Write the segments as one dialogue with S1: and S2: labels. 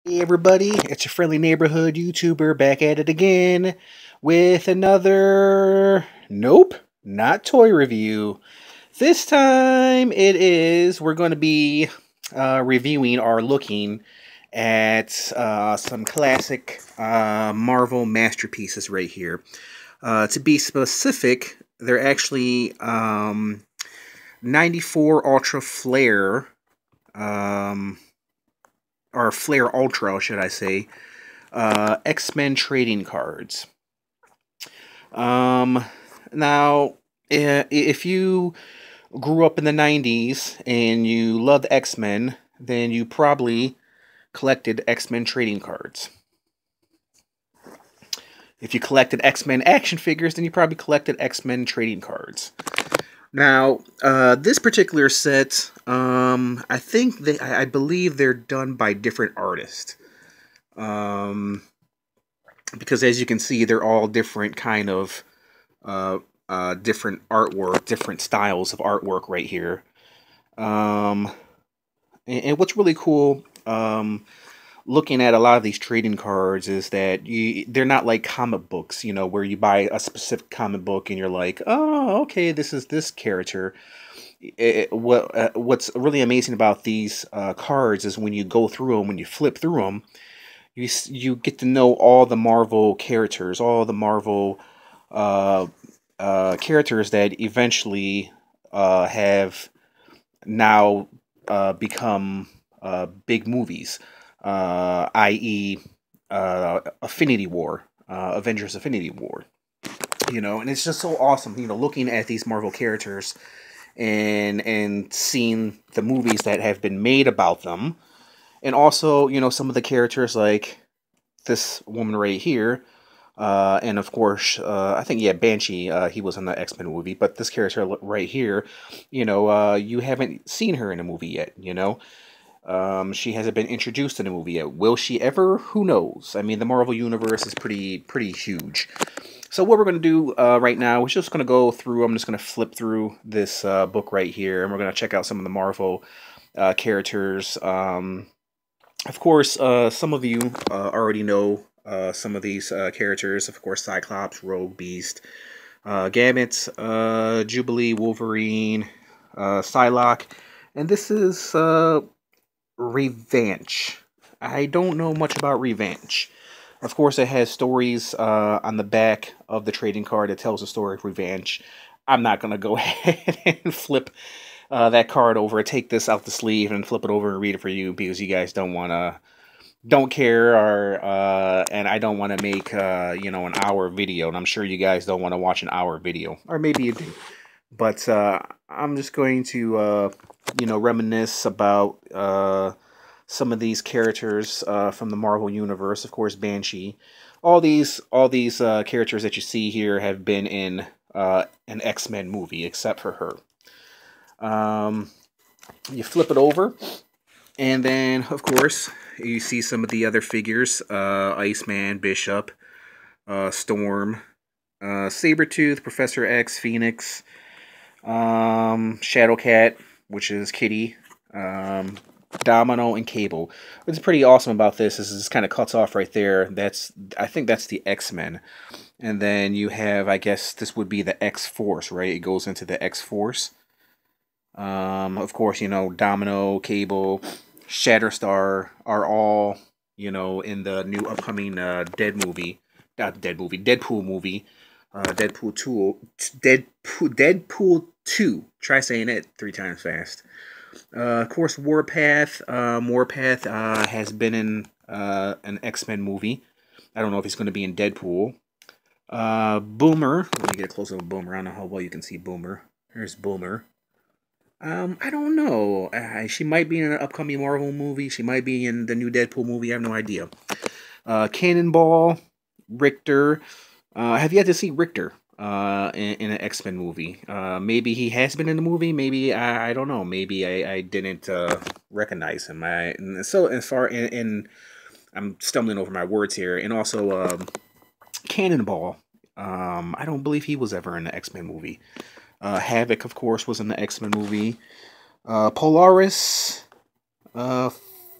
S1: Hey everybody, it's your friendly neighborhood YouTuber back at it again with another, nope, not toy review. This time we're going to be reviewing or looking at some classic Marvel masterpieces right here. To be specific, they're actually 94 Ultra Flare, or Flare Ultra, should I say, X-Men trading cards. Now, if you grew up in the 90s and you loved X-Men, then you probably collected X-Men trading cards. If you collected X-Men action figures, then you probably collected X-Men trading cards. Now, this particular set, I believe they're done by different artists. Because as you can see, they're all different kind of, different artwork, different styles of artwork right here. And what's really cool, looking at a lot of these trading cards is that they're not like comic books, you know, where you buy a specific comic book and you're like, oh, okay, this is this character. What's really amazing about these cards is when you go through them, when you flip through them, you get to know all the Marvel characters, all the Marvel characters that eventually have now become big movies. I.e., Affinity War, Avengers Affinity War. You know, and it's just so awesome, you know, looking at these Marvel characters and seeing the movies that have been made about them. And also, you know, some of the characters like this woman right here. And of course, I think, yeah, Banshee, he was in the X-Men movie. But this character right here, you know, you haven't seen her in a movie yet, you know. She hasn't been introduced in a movie yet. Will she ever? Who knows? I mean, the Marvel Universe is pretty huge. So what we're going to do right now is just going to go through, I'm just going to flip through this book right here, and we're going to check out some of the Marvel characters. Of course, some of you already know some of these characters. Of course, Cyclops, Rogue, Beast, Gambit, Jubilee, Wolverine, Psylocke, and this is Revenge. I don't know much about Revenge. Of course, it has stories on the back of the trading card that tells the story of Revenge. I'm not going to go ahead and flip that card over, take this out the sleeve and flip it over and read it for you because you guys don't care, or and I don't want to make you know, an hour video, and I'm sure you guys don't want to watch an hour video, or maybe you do. But I'm just going to you know, reminisce about some of these characters from the Marvel Universe. Of course, Banshee. All these characters that you see here have been in an X-Men movie, except for her. You flip it over, and then, of course, you see some of the other figures. Iceman, Bishop, Storm, Sabretooth, Professor X, Phoenix, Shadowcat, which is Kitty, Domino, and Cable. What's pretty awesome about this is this kind of cuts off right there. I think that's the X-Men. And then you have, I guess this would be the X-Force, right? It goes into the X-Force. Of course, you know, Domino, Cable, Shatterstar are all, you know, in the new upcoming Deadpool movie, Deadpool 2. Try saying it 3 times fast. Of course, Warpath. Warpath has been in an X-Men movie. I don't know if he's going to be in Deadpool. Boomer. Let me get a close-up of Boomer. I don't know how well you can see Boomer. There's Boomer. I don't know. She might be in an upcoming Marvel movie. She might be in the new Deadpool movie. I have no idea. Cannonball, Richter. I have yet to see Richter in an X-Men movie. Maybe he has been in the movie. Maybe I don't know. Maybe I didn't recognize him. So as far in I'm stumbling over my words here. And also Cannonball. I don't believe he was ever in an X-Men movie. Havoc, of course, was in the X-Men movie. Polaris,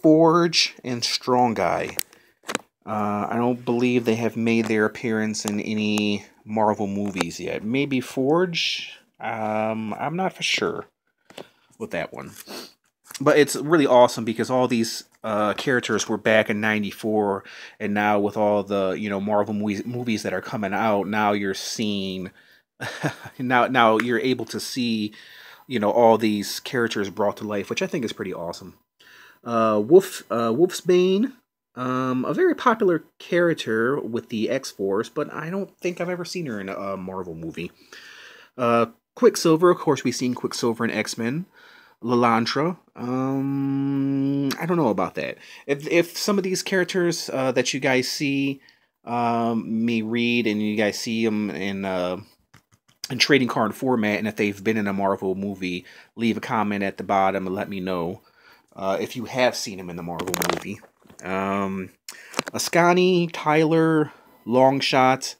S1: Forge and Strong Guy. I don't believe they have made their appearance in any Marvel movies yet. Maybe Forge? I'm not for sure with that one. But it's really awesome because all these characters were back in '94, and now with all the Marvel movies that are coming out, now you're seeing now you're able to see all these characters brought to life, which I think is pretty awesome. Wolfsbane, a very popular character with the X-Force, but I don't think I've ever seen her in a Marvel movie. Quicksilver, of course, we've seen Quicksilver in X-Men. Lilandra, I don't know about that. If some of these characters that you guys see me read, and you guys see them in trading card format, and if they've been in a Marvel movie, leave a comment at the bottom and let me know if you have seen them in the Marvel movie. Ascani, Tyler, Longshot.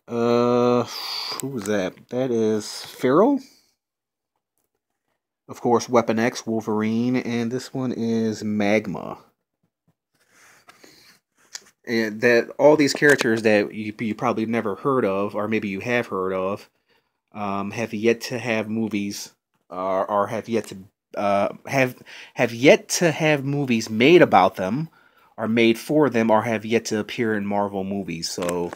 S1: Who was that? That is Farrell. Of course, Weapon X, Wolverine, and this one is Magma. And that all these characters that you probably never heard of, or maybe you have heard of, have yet to have movies, or have yet to have yet to have movies made about them, or made for them, or have yet to appear in Marvel movies. So,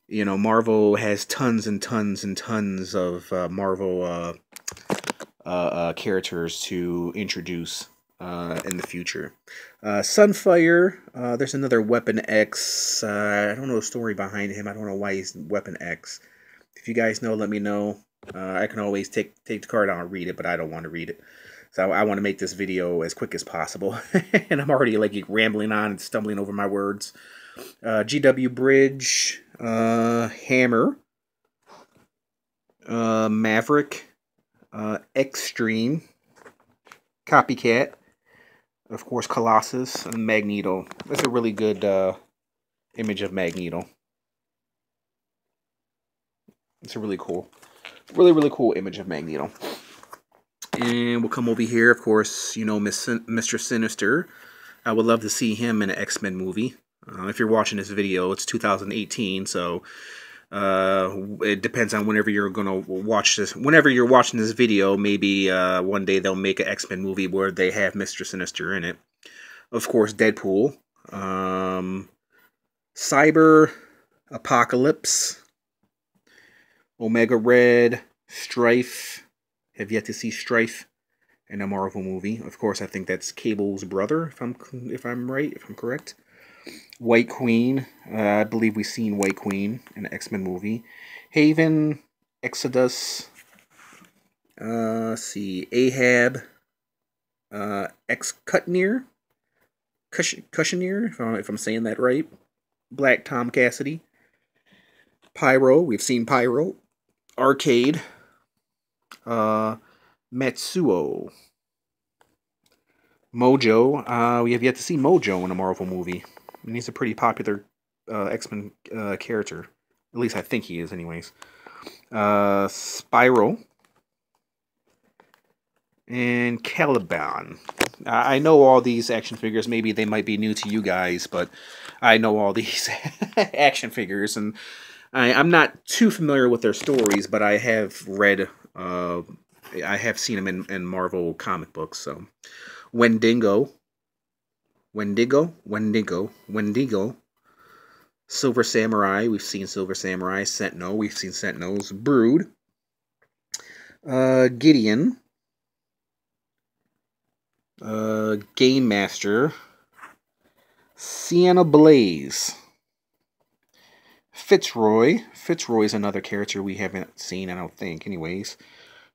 S1: Marvel has tons and tons and tons of Marvel characters to introduce in the future. Sunfire, there's another Weapon X. I don't know the story behind him. I don't know why he's Weapon X. If you guys know, let me know. I can always take the card out and read it, but I don't want to read it. So I want to make this video as quick as possible. And I'm already like rambling on and stumbling over my words. GW Bridge, Hammer, Maverick, Extreme, Copycat, of course, Colossus, and Magneto. That's a really good image of Magneto. It's a really cool image of Magneto. And we'll come over here, of course, Mr. Sinister. I would love to see him in an X-Men movie. If you're watching this video, it's 2018, so it depends on whenever you're gonna watch this. Whenever you're watching this video, maybe one day they'll make an X-Men movie where they have Mr. Sinister in it. Of course, Deadpool, Cyber, Apocalypse, Omega Red, Strife. Have yet to see Strife in a Marvel movie. Of course, I think that's Cable's brother, if I'm correct. White Queen. I believe we've seen White Queen in an X-Men movie. Haven, Exodus. Let's see, Ahab, Cushioneer, if I'm saying that right. Black Tom Cassidy. Pyro. We've seen Pyro. Arcade. Matsuo. Mojo. We have yet to see Mojo in a Marvel movie. And he's a pretty popular X-Men character. At least I think he is, anyways. Spiral. And Caliban. I know all these action figures. Maybe they might be new to you guys, but I know all these action figures. And I'm not too familiar with their stories, but I have read... I have seen them in Marvel comic books. So, Wendigo. Silver Samurai. We've seen Silver Samurai. Sentinel. We've seen Sentinels. Brood. Gideon. Game Master. Sienna Blaze. Fitzroy. Fitzroy is another character we haven't seen, I don't think, anyways.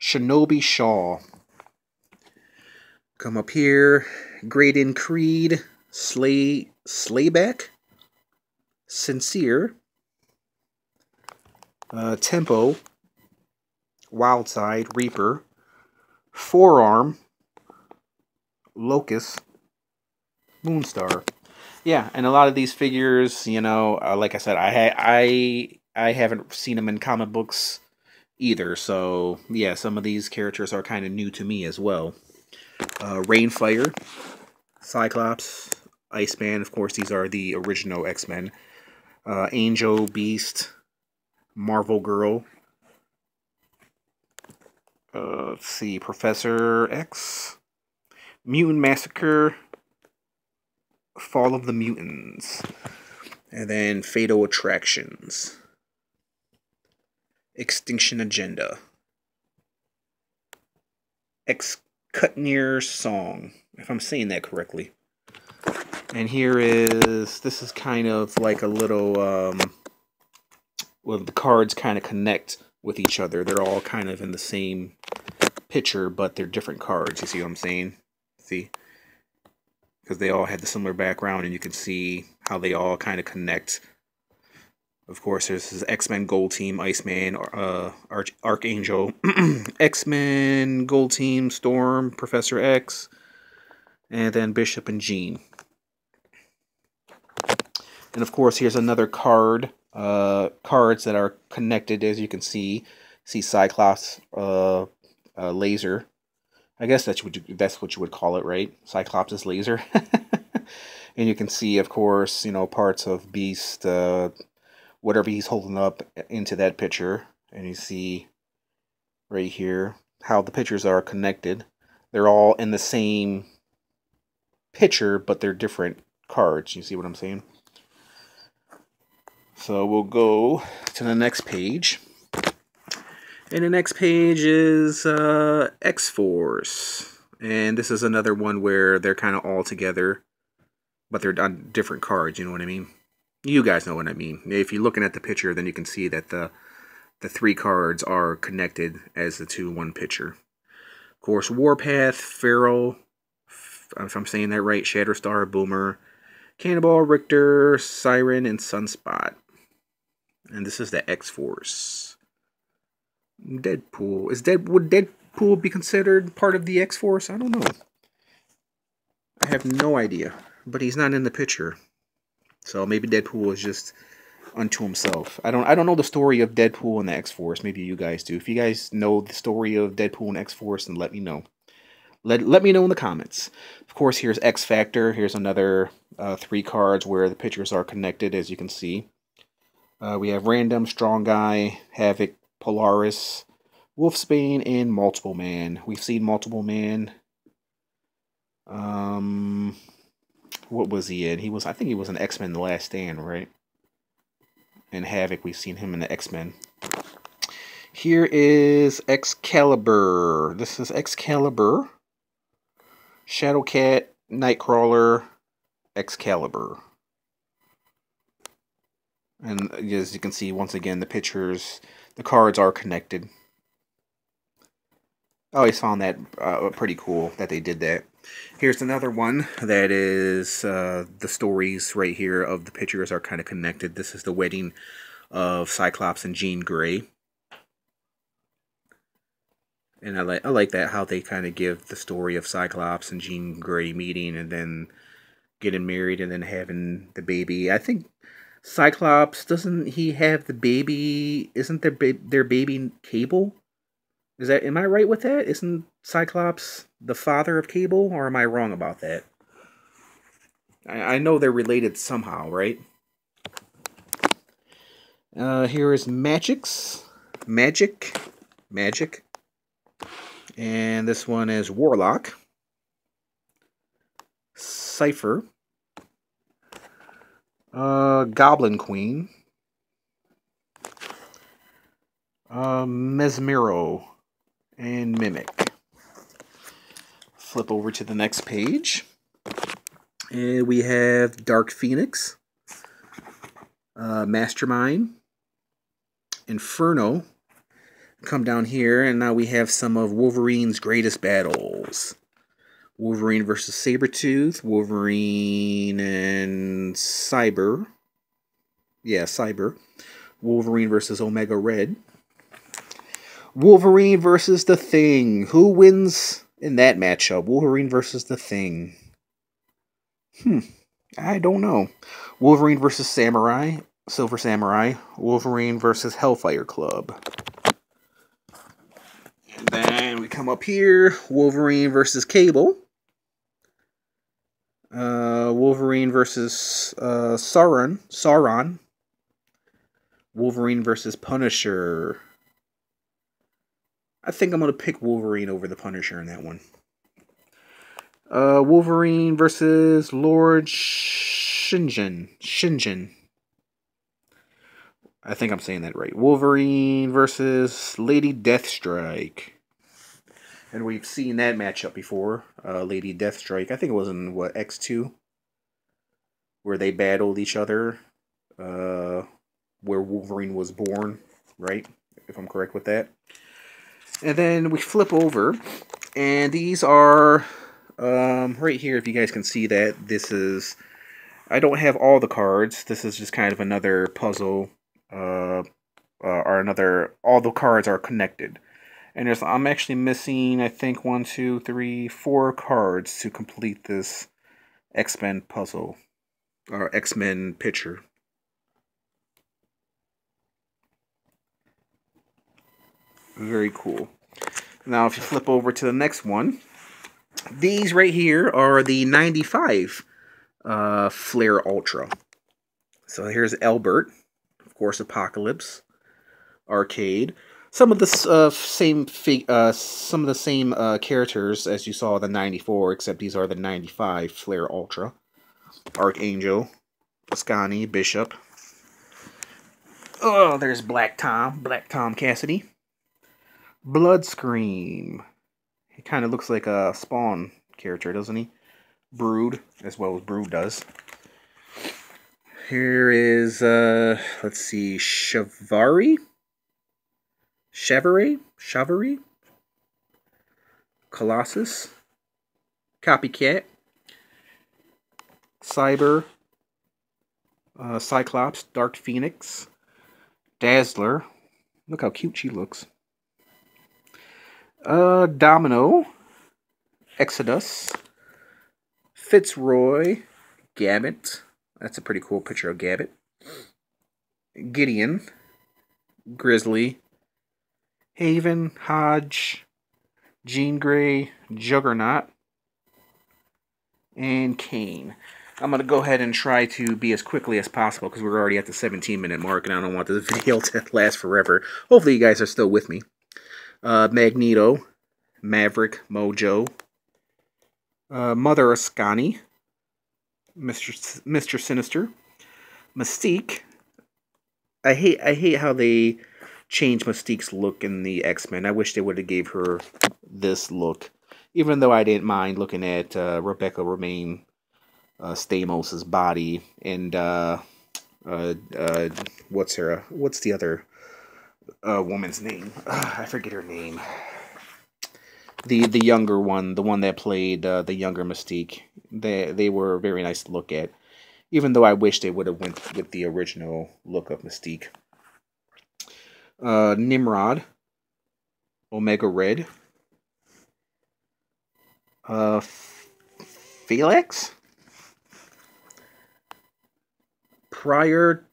S1: Shinobi Shaw. Come up here. Graydon Creed. Slayback. Sincere. Tempo. Wildside. Reaper. Forearm. Locust. Moonstar. Yeah, and a lot of these figures, like I said, I haven't seen them in comic books either. So, yeah, some of these characters are kind of new to me as well. Rainfire. Cyclops, Iceman. Of course, these are the original X-Men. Angel, Beast, Marvel Girl. Let's see, Professor X, Mutant Massacre, Fall of the Mutants, and then Fatal Attractions, Extinction Agenda, X-Cutner's Song, if I'm saying that correctly. And this is kind of like a little, well, the cards kind of connect with each other. They're all kind of in the same picture, but they're different cards. You see what I'm saying? See? Because they all had the similar background, and you can see how they all kind of connect. Of course, there's this X-Men Gold Team, Iceman, Archangel, X-Men Gold Team, Storm, Professor X, and then Bishop and Jean. And of course, here's another card. Cards that are connected, as you can see. See Cyclops, laser. I guess that's what you would call it, right? Cyclops' laser. And you can see, of course, parts of Beast, whatever he's holding up into that picture. And you see right here how the pictures are connected. They're all in the same picture, but they're different cards. You see what I'm saying? So we'll go to the next page. And the next page is X-Force. And this is another one where they're kind of all together, but they're on different cards, you know what I mean? You guys know what I mean. If you're looking at the picture, then you can see that the three cards are connected as the two in one picture. Of course, Warpath, Pharaoh, if I'm saying that right, Shatterstar, Boomer, Cannonball, Richter, Siren, and Sunspot. And this is the X-Force. Deadpool. Would Deadpool be considered part of the X-Force? I don't know. I have no idea. But he's not in the picture. So maybe Deadpool is just unto himself. I don't know the story of Deadpool and the X-Force. Maybe you guys do. If you guys know the story of Deadpool and X-Force, then let me know. Let me know in the comments. Of course, here's X-Factor. Here's another 3 cards where the pictures are connected, as you can see. We have Random, Strong Guy, Havoc, Polaris, Wolfsbane, and Multiple Man. We've seen Multiple Man. What was he in? I think he was an X-Men The Last Stand, right? And Havoc, we've seen him in the X-Men. Here is Excalibur. This is Excalibur, Shadowcat, Nightcrawler, Excalibur. And as you can see, once again, the cards are connected. I always found that pretty cool that they did that. Here's another one that is the stories right here of the pictures are kind of connected. This is the wedding of Cyclops and Jean Grey. And I like that, how they kind of give the story of Cyclops and Jean Grey meeting and then getting married and then having the baby. I think Cyclops, doesn't he have the baby? Isn't their baby Cable? Am I right with that? Isn't Cyclops the father of Cable, or am I wrong about that? I know they're related somehow, right? Here is Magic. And this one is Warlock, Cypher, Goblin Queen, Mesmero, and Mimic. Flip over to the next page. And we have Dark Phoenix, Mastermind, Inferno. Come down here, and now we have some of Wolverine's greatest battles. Wolverine versus Sabretooth, Wolverine and Cyber. Yeah, Cyber. Wolverine versus Omega Red. Wolverine versus the Thing. Who wins in that matchup? Wolverine versus the Thing. I don't know. Wolverine versus Samurai. Silver Samurai. Wolverine versus Hellfire Club. And then we come up here. Wolverine versus Cable. Wolverine versus Sauron. Wolverine versus Punisher. I think I'm going to pick Wolverine over the Punisher in that one. Wolverine versus Lord Shingen. I think I'm saying that right. Wolverine versus Lady Deathstrike. And we've seen that matchup before. Lady Deathstrike. I think it was in, what, X2? Where they battled each other. Where Wolverine was born, right? If I'm correct with that. And then we flip over. And these are... right here, if you guys can see that, this is... I don't have all the cards. This is just kind of another puzzle. Or another... All the cards are connected. And I'm actually missing, I think, 1, 2, 3, 4 cards to complete this X-Men puzzle. Or X-Men picture. Very cool. Now, if you flip over to the next one, these right here are the 95 Flare Ultra. So here's Albert, of course, Apocalypse, Arcade. Some of the same characters as you saw in the 94, except these are the 95 Flare Ultra. Archangel, Ascani, Bishop. Oh, there's Black Tom Cassidy. Bloodscream. He kind of looks like a Spawn character, doesn't he? Brood, as well as Brood does. Here is, let's see, Chavaret? Colossus. Copycat. Cyber. Cyclops. Dark Phoenix. Dazzler. Look how cute she looks. Domino. Exodus. Fitzroy. Gambit. That's a pretty cool picture of Gambit. Gideon. Grizzly. Haven. Hodge. Jean Grey. Juggernaut. And Kane. I'm going to go ahead and try to be as quickly as possible because we're already at the 17-minute mark and I don't want this video to last forever. Hopefully you guys are still with me. Magneto. Maverick. Mojo. Mother Ascani. Mr. Sinister. Mystique. I hate how they changed Mystique's look in the X-Men. I wish they would have gave her this look. Even though I didn't mind looking at Rebecca Romaine Stamos' body and what's the other woman's name? I forget her name. The younger one, the one that played the younger Mystique. They were very nice to look at. Even though I wish they would have went with the original look of Mystique. Nimrod. Omega Red. Felix? Prior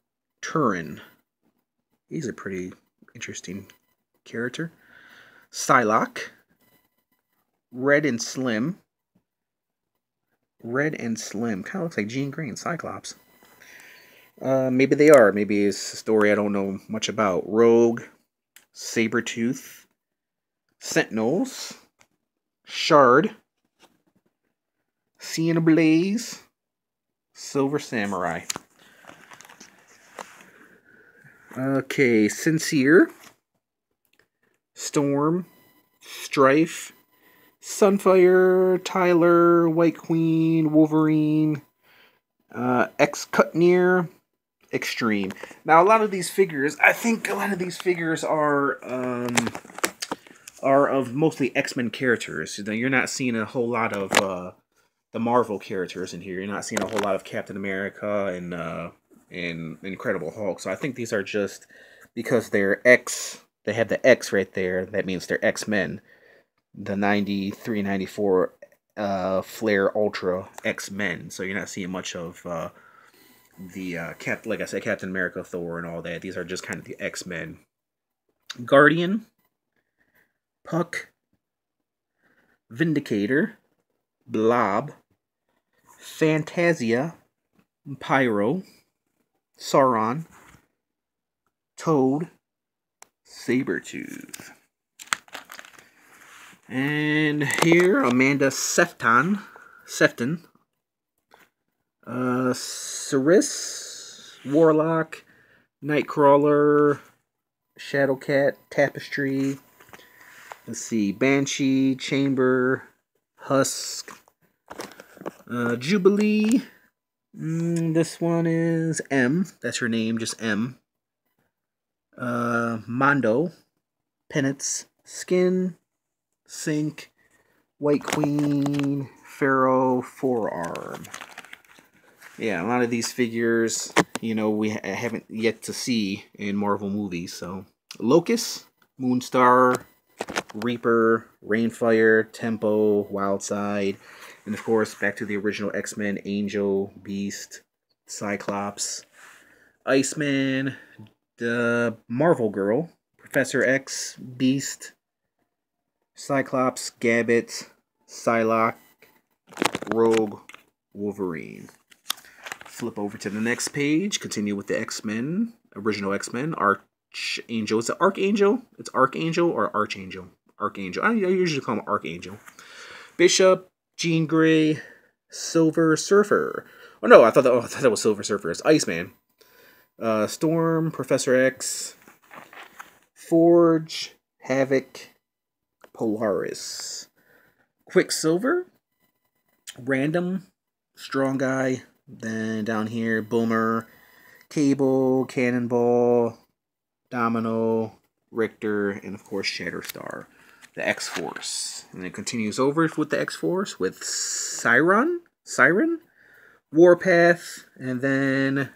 S1: Turin. He's a pretty interesting character. Psylocke. Red and Slim. Kind of looks like Jean Grey and Cyclops. Maybe they are. Maybe it's a story I don't know much about. Rogue. Sabretooth. Sentinels. Shard. Sienna Blaze. Silver Samurai. Okay, Sincere. Storm. Strife. Sunfire. Tyler. White Queen. Wolverine. Cutnear. Extreme. Now, a lot of these figures, I think a lot of these figures are of mostly X-Men characters. You're not seeing a whole lot of the Marvel characters in here. You're not seeing a whole lot of Captain America and Incredible Hulk. So I think these are just because they're X. They have the X right there. That means they're X-Men. The 93, 94 Flare Ultra X-Men. So you're not seeing much of like I said, Captain America, Thor, and all that. These are just kind of the X-Men. Guardian. Puck. Vindicator. Blob. Fantasia, Pyro, Sauron, Toad, Sabretooth. And here, Amanda Sefton, Ceris, Warlock, Nightcrawler, Shadowcat, Tapestry. Let's see, Banshee, Chamber, Husk, Jubilee. This one is M. That's her name, just M. Mondo, Penance, Skin, Sink, White Queen, Pharaoh, Forearm. Yeah, a lot of these figures, you know, we haven't yet to see in Marvel movies. So, Locust, Moonstar, Reaper, Rainfire, Tempo, Wildside, and of course, back to the original X-Men, Angel, Beast, Cyclops, Iceman, the Marvel Girl, Professor X, Beast, Cyclops, Gambit, Psylocke, Rogue, Wolverine. Flip over to the next page, continue with the X-Men, original X-Men, Archangel. Is it Archangel? It's Archangel or Archangel? Archangel. I usually call him Archangel. Bishop, Jean Grey, Silver Surfer. Oh no, I thought that was Silver Surfer. It's Iceman. Storm, Professor X, Forge, Havoc, Polaris, Quicksilver, Random, Strong Guy. Then down here, Boomer, Cable, Cannonball, Domino, Richter, and of course Shatterstar, the X-Force. And it continues over with the X-Force with Siren, Warpath, and then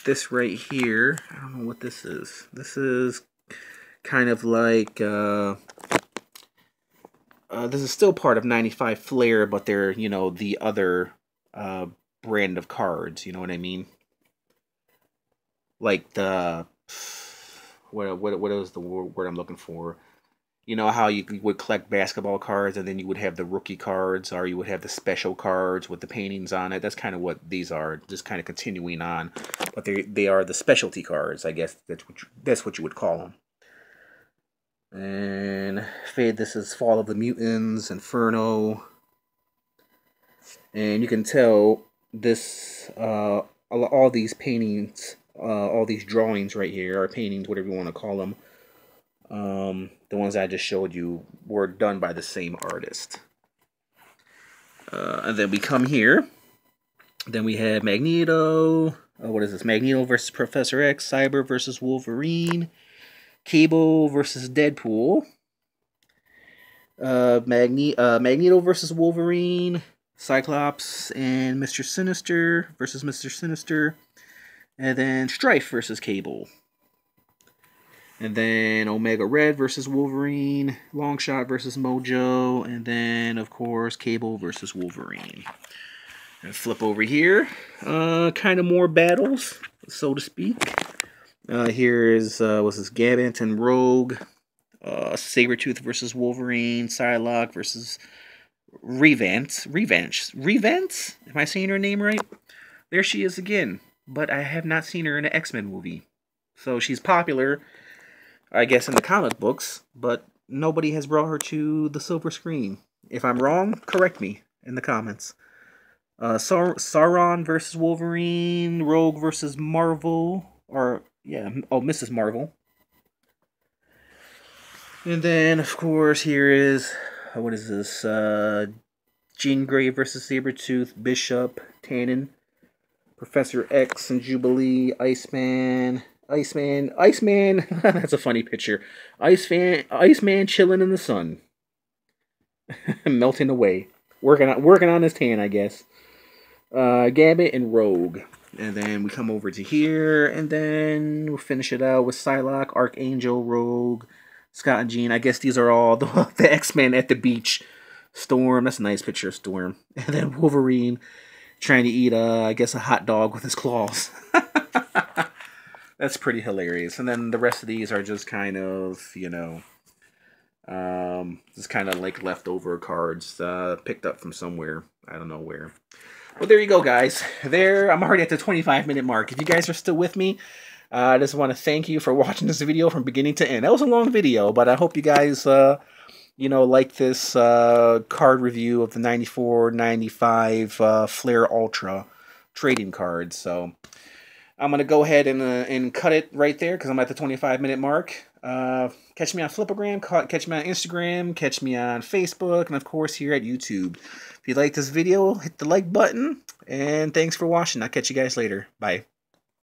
S1: this right here, I don't know what this is. This is kind of like, this is still part of 95 Flair, but they're, you know, the other brand of cards, you know what I mean? Like the, what is the word I'm looking for? You know how you would collect basketball cards and then you would have the rookie cards, or you would have the special cards with the paintings on it. That's kind of what these are, just kind of continuing on. But they are the specialty cards, I guess that's what you would call them. And this is Fall of the Mutants, Inferno. And you can tell this, all these paintings, all these drawings right here, or paintings, whatever you want to call them, the ones I just showed you, were done by the same artist. And then we come here. Then we have Magneto. What is this? Magneto versus Professor X. Cyber versus Wolverine. Cable versus Deadpool. Magneto versus Wolverine. Cyclops and Mr. Sinister versus Mr. Sinister. And then Strife versus Cable. And then Omega Red versus Wolverine. Longshot versus Mojo. And then, of course, Cable versus Wolverine. And flip over here. Kind of more battles, so to speak. Here is, what's this? Gambit and Rogue. Sabretooth versus Wolverine. Psylocke versus Revenge. Am I saying her name right? There she is again. But I have not seen her in an X-Men movie. So she's popular, I guess, in the comic books, but nobody has brought her to the silver screen. If I'm wrong, correct me in the comments. Sauron versus Wolverine, Rogue versus Marvel, Mrs. Marvel. And then, of course, here is, what is this? Jean Grey versus Sabretooth, Bishop, Tannen, Professor X and Jubilee, Iceman. That's a funny picture. Iceman chilling in the sun. Melting away. Working on his tan, I guess. Gambit and Rogue. And then we come over to here, and then we'll finish it out with Psylocke, Archangel, Rogue, Scott and Jean. I guess these are all the X-Men at the beach. Storm, that's a nice picture of Storm. And then Wolverine trying to eat, I guess, a hot dog with his claws. That's pretty hilarious. And then the rest of these are just kind of, you know, Just kind of like leftover cards picked up from somewhere. I don't know where. Well, there you go, guys. I'm already at the 25-minute mark. If you guys are still with me, I just want to thank you for watching this video from beginning to end. That was a long video, but I hope you guys, like this card review of the 94-95 Flare Ultra trading cards. So I'm going to go ahead and cut it right there because I'm at the 25-minute mark. Catch me on Flipagram, catch me on Instagram, catch me on Facebook, and of course here at YouTube. If you like this video, hit the like button, and thanks for watching. I'll catch you guys later. Bye.